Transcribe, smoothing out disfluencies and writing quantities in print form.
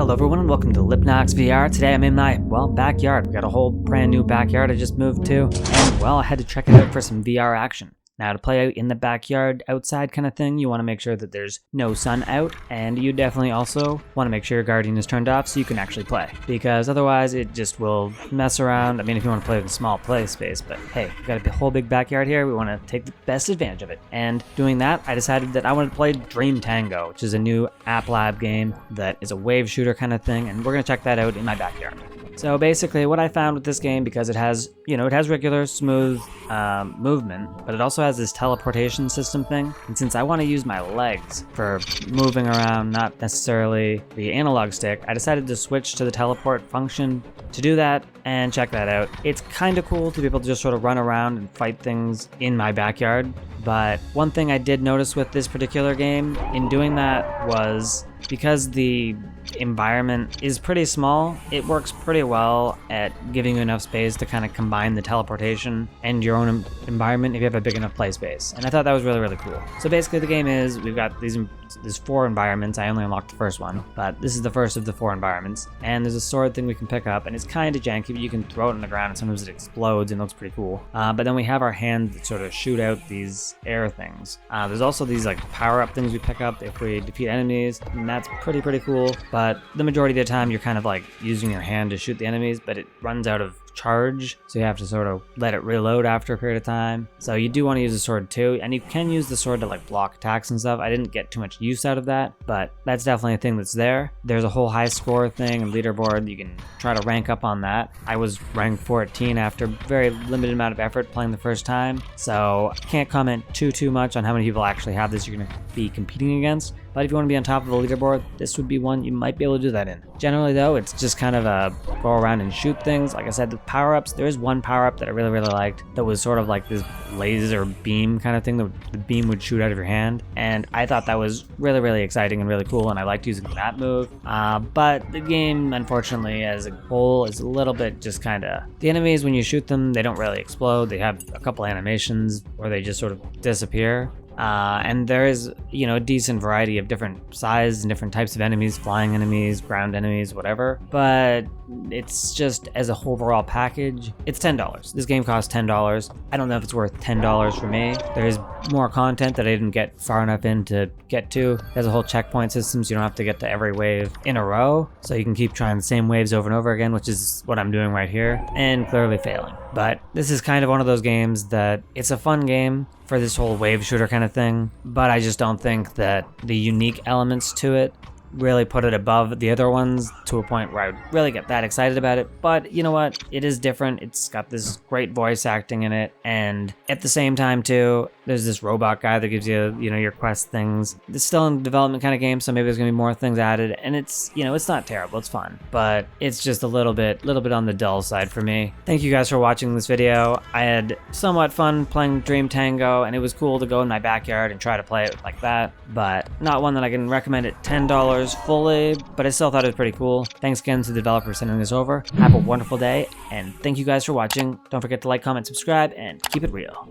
Hello everyone and welcome to Lipnox VR. Today I'm in my, backyard. We got a whole brand new backyard I just moved to, and I had to check it out for some VR action. Now to play out in the backyard, outside kind of thing, you want to make sure that there's no sun out, and you definitely also want to make sure your guardian is turned off so you can actually play, because otherwise it just will mess around. I mean, if you want to play with a small play space, but hey, we've got a whole big backyard here, we want to take the best advantage of it. And doing that, I decided that I wanted to play Dream Tango, which is a new App Lab game that is a wave shooter kind of thing, and we're going to check that out in my backyard. So basically what I found with this game, because it has, it has regular smooth movement, but it also has this teleportation system thing. And since I want to use my legs for moving around, not necessarily the analog stick, I decided to switch to the teleport function to do that and check that out. It's kind of cool to be able to just sort of run around and fight things in my backyard. But one thing I did notice with this particular game in doing that was because the environment is pretty small, it works pretty well at giving you enough space to kind of combine the teleportation and your own environment if you have a big enough play space. And I thought that was really, really cool. So basically the game is, we've got there's 4 environments. I only unlocked the first one, but this is the first of the 4 environments. And there's a sword thing we can pick up, and it's kind of janky, but you can throw it on the ground and sometimes it explodes and looks pretty cool. But then we have our hands that sort of shoot out these air things. There's also these like power-up things we pick up if we defeat enemies, and that's pretty cool. But the majority of the time you're kind of like using your hand to shoot the enemies, but it runs out of charge, so you have to sort of let it reload after a period of time. So you do want to use the sword too, and you can use the sword to like block attacks and stuff. I didn't get too much use out of that, but that's definitely a thing that's there. There's a whole high score thing and leaderboard. You can try to rank up on that. I was ranked 14 after very limited amount of effort playing the first time, so I can't comment too much on how many people actually have this you're going to be competing against. But if you want to be on top of the leaderboard, this would be one you might be able to do that in. Generally though, it's just kind of a go around and shoot things. Like I said, the power-ups, there is one power-up that I really liked that was sort of like this laser beam kind of thing that the beam would shoot out of your hand. And I thought that was really exciting and really cool, and I liked using that move. But the game, unfortunately, as a whole, is a little bit just kind of... The enemies, when you shoot them, they don't really explode. They have a couple animations where they just sort of disappear. And there is, a decent variety of different sizes and different types of enemies, flying enemies, ground enemies, whatever. But it's just, as a overall package, it's $10. This game costs $10. I don't know if it's worth $10 for me. There's more content that I didn't get far enough in to get to. There's a whole checkpoint system, so you don't have to get to every wave in a row. So you can keep trying the same waves over and over again, which is what I'm doing right here, and clearly failing. But this is kind of one of those games that it's a fun game for this whole wave shooter kind of thing, but I just don't think that the unique elements to it really put it above the other ones to a point where I would really get that excited about it. But you know what? It is different. It's got this great voice acting in it, and at the same time too, there's this robot guy that gives you, your quest things. It's still in development kind of game, so maybe there's gonna be more things added, and it's, it's not terrible, it's fun, but it's just a little bit on the dull side for me. Thank you guys for watching this video. I had somewhat fun playing Dream Tango, and it was cool to go in my backyard and try to play it like that, but not one that I can recommend at $10 fully, but I still thought it was pretty cool. Thanks again to the developer for sending this over. Have a wonderful day, and thank you guys for watching. Don't forget to like, comment, subscribe, and keep it real.